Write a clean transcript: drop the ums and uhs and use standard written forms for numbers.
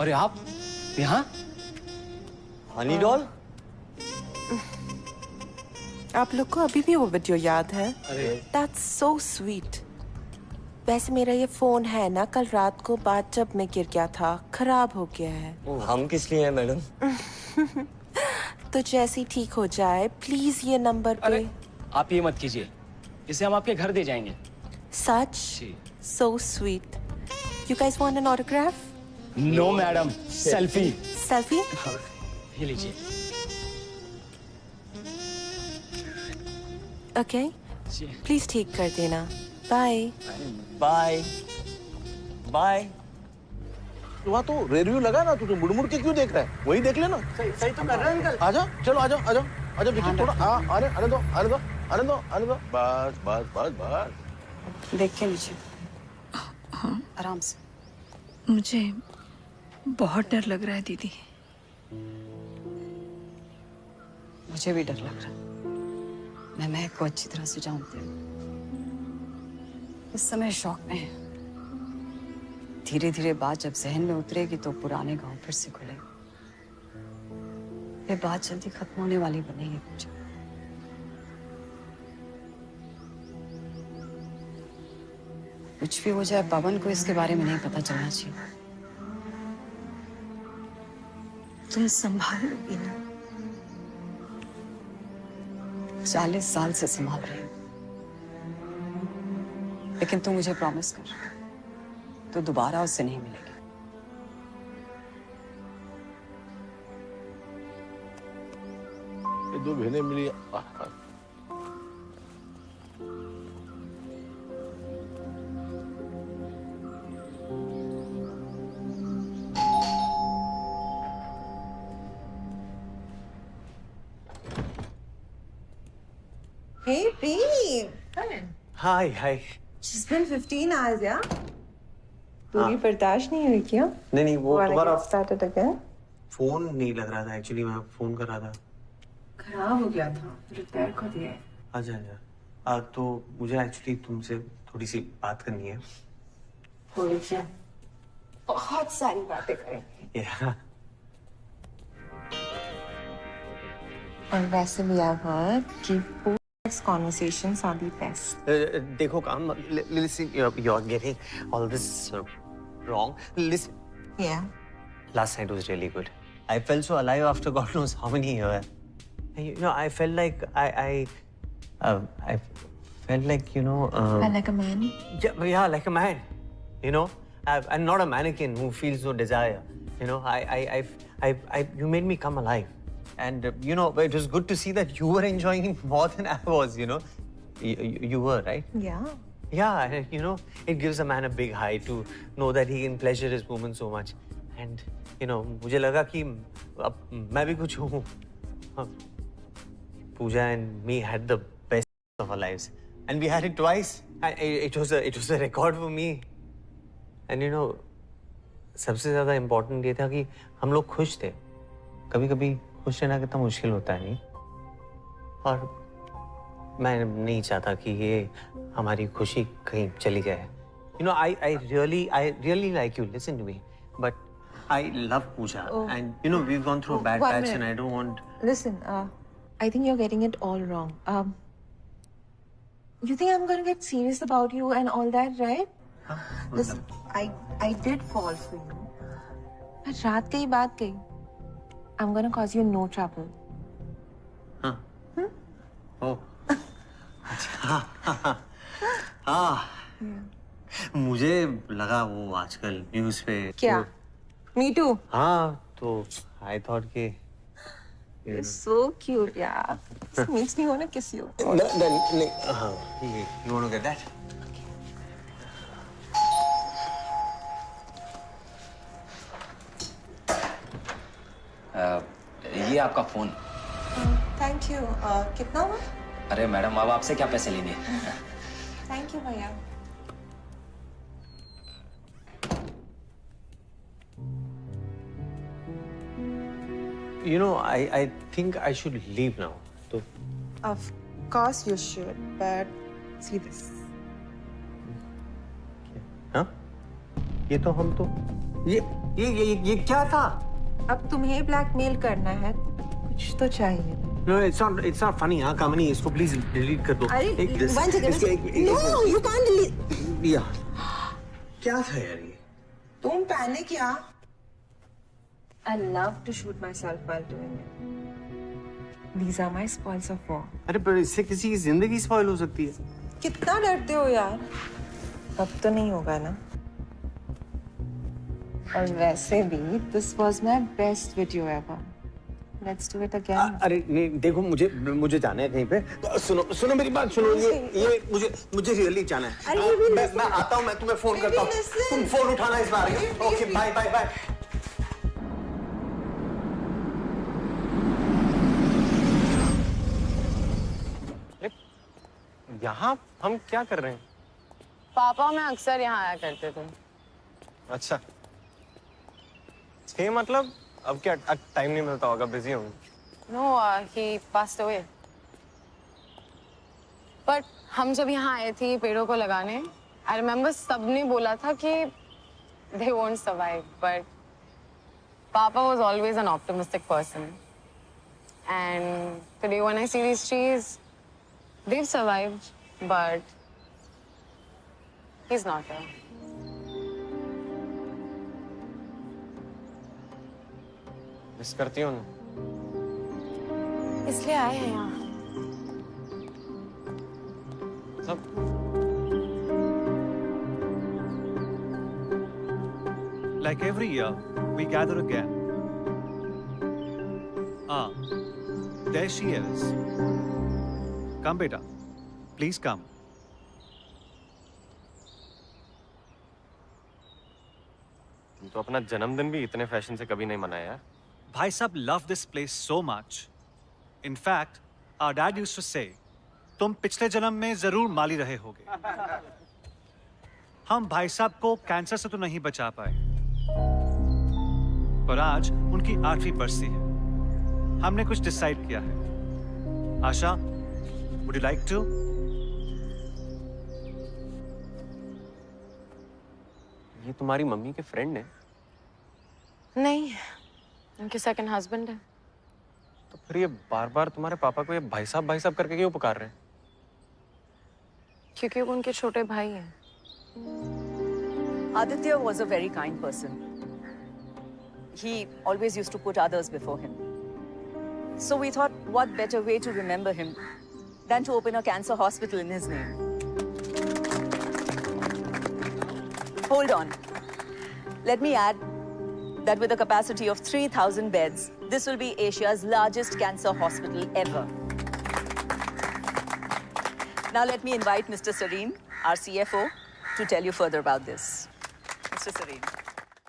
अरे आप यहाँ? हनी डॉल? आप लोग को अभी भी वो वीडियो याद है? अरे That's so sweet. वैसे मेरा ये फोन है ना, कल रात को बात जब मैं गिर गया था, खराब हो गया है। हम किस लिए हैं मैडम? तो जैसे ही ठीक हो जाए प्लीज ये नंबर पे। अरे आप ये मत कीजिए, इसे हम आपके घर दे जाएंगे। सच? जी। So sweet. You guys want an autograph? No madam, selfie. Selfie? ये लीजिए। Okay. जी। प्लीज ठीक कर देना। बाय। Bye bye. वहाँ तो रेडियो लगा ना, तू मुड़ मुड़ के क्यों देख रहा है? वही देख लेना। सही तो कर रहे हैं अंकल। आजा, चलो आजा आजा आजा बेटी, थोड़ा आने दो आने दो आने दो आने दो। बस बस बस बस। देख के नीचे। हाँ आराम से। मुझे बहुत डर लग रहा है दीदी। मुझे भी डर लग रहा है। मैं महक को अच्छी तरह से जानती हूँ। इस समय शौक में है। धीरे धीरे बात जब जहन में उतरेगी तो पुराने गांव फिर से खुलेगा। ये बात जल्दी खत्म होने वाली बनेगी मुझे। कुछ भी हो जाए पवन को इसके बारे में नहीं पता चलना चाहिए। तुम संभालोगी ना? 40 साल से संभाल रही हूँ, लेकिन तू मुझे प्रॉमिस कर, तो दोबारा उससे नहीं मिलेगी। ये दो बहनें मिली। Hey, babe. Hi hi. It's been 15 hours, yeah? पूरी बर्दाश्त नहीं हुई क्या? नहीं वो Wanna दोबारा get started again? फोन नहीं लग रहा था। एक्चुअली मैं फोन कर रहा था। खराब हो गया था, रिपेयर को दिया है। अच्छा अच्छा। तो मुझे एक्चुअली तुमसे थोड़ी सी बात करनी है। थोड़ी सी बहुत सारी बातें करेंगे। Yeah. और वैसे भी I've heard कि best conversations are the best. देखो काम, listen, you're getting all this wrong. Listen, Yeah. last night was really good. I felt so alive after God knows how many years. You know, I felt like I felt like, you know. Like a man. Yeah, like a man. You know, I'm not a mannequin who feels no desire. You know, you made me come alive. And, you know, it was good to see that you were enjoying it more than I was, you know. You were, right? Yeah. Yeah, you know, it gives a man a big high to know that he can pleasure his woman so much. And, you know, मुझे लगा कि अब मैं भी कुछ हूँ. Pooja and me had the best of our lives. And we had it twice. It was a record for me. And, you know, सबसे ज़्यादा important ये था कि हम लोग खुश थे. कभी-कभी खुश रहना कितना मुश्किल होता है, नहीं? और मैं नहीं चाहता कि ये हमारी खुशी कहीं चली जाए. You know, I really like you. Listen to me. But I love Pooja. Oh. And, you know, we've gone through a bad One patch minute. and I don't want... Listen, I think you're getting it all wrong. You think I'm gonna get serious about you and all that, right? Huh? Listen, I did fall for you. But रात गई बात गई. I'm gonna cause you no trouble. Huh? Oh. अच्छा. हाँ. मुझे लगा वो आजकल न्यूज़ पे. क्या? Me too. हाँ, तो I thought कि. You're so cute, yeah. This makes me wanna kiss you. नहीं. हाँ. You want to get that? ये आपका फोन। Thank you. कितना हुआ? अरे मैडम, अब आपसे क्या पैसे लेंगे? Thank you, भैया. You know, I think I should leave now. So. Of course you should, but see this. Huh? ये तो हम तो ये क्या था? अब तुम्हें ब्लैकमेल करना है, कुछ तो चाहिए। No, it's not funny. हाँ, कामनी, इसको please delete कर दो। one second. No, you can't delete. या क्या था यार ये? तुम पहले क्या? I love to shoot myself while doing it. These are my spoils of war. अरे पर इससे किसी की जिंदगी स्पॉइल हो सकती है। कितना डरते हो यार? अब तो नहीं होगा ना? और वैसे भी this was my best video ever. Let's do it again. अरे नहीं, देखो मुझे जाना है कहीं पे। सुनो मेरी बात सुनो, ये मुझे रियली जाना है। मैं आता हूँ, मैं तुम्हें फोन करता हूँ। तुम फोन उठाना इस बार। Okay, bye bye bye. यहाँ हम क्या कर रहे हैं? पापा मैं अक्सर यहाँ आया करते थे। अच्छा, ये मतलब अब क्या टाइम नहीं मिलता होगा, बिजी हूँ। No, he passed away. But हम जब यहाँ आए थे पेड़ों को लगाने, I remember सबने बोला था कि they won't survive, but Papa was always an optimistic person. And today when I see these trees, they've survived, but he's not here. Miss करती हूँ ना? इसलिए आए हैं यहाँ। सब Like every year, we gather again. Ah, there she is. Come, beta. Please come. तुम तो अपना जन्मदिन भी इतने फैशन से कभी नहीं मनाया यार। Bhai Sahab love this place so much. In fact, our dad used to say, तुम पिछले जन्म में जरूर माली रहे होगे। हम भाई साहब को कैंसर से तो नहीं बचा पाए, पर आज उनकी 8वीं बरसी है। हमने कुछ डिसाइड किया है। आशा, would you like to? ये तुम्हारी मम्मी के फ्रेंड है? नहीं, उनके सेकंड हस्बैंड है। तो फिर ये बार-बार तुम्हारे पापा को ये भाई साहब करके क्यों पुकार रहे हैं? क्योंकि वो उनके छोटे भाई हैं। Aditya was a very kind person. He always used to put others before him. So we thought, what better way to remember him than to open a cancer hospital in his name? Hold on. Let me add that with a capacity of 3,000 beds, this will be Asia's largest cancer hospital ever. Now let me invite Mr. Sareen, our CFO, to tell you further about this. Mr. Sareen.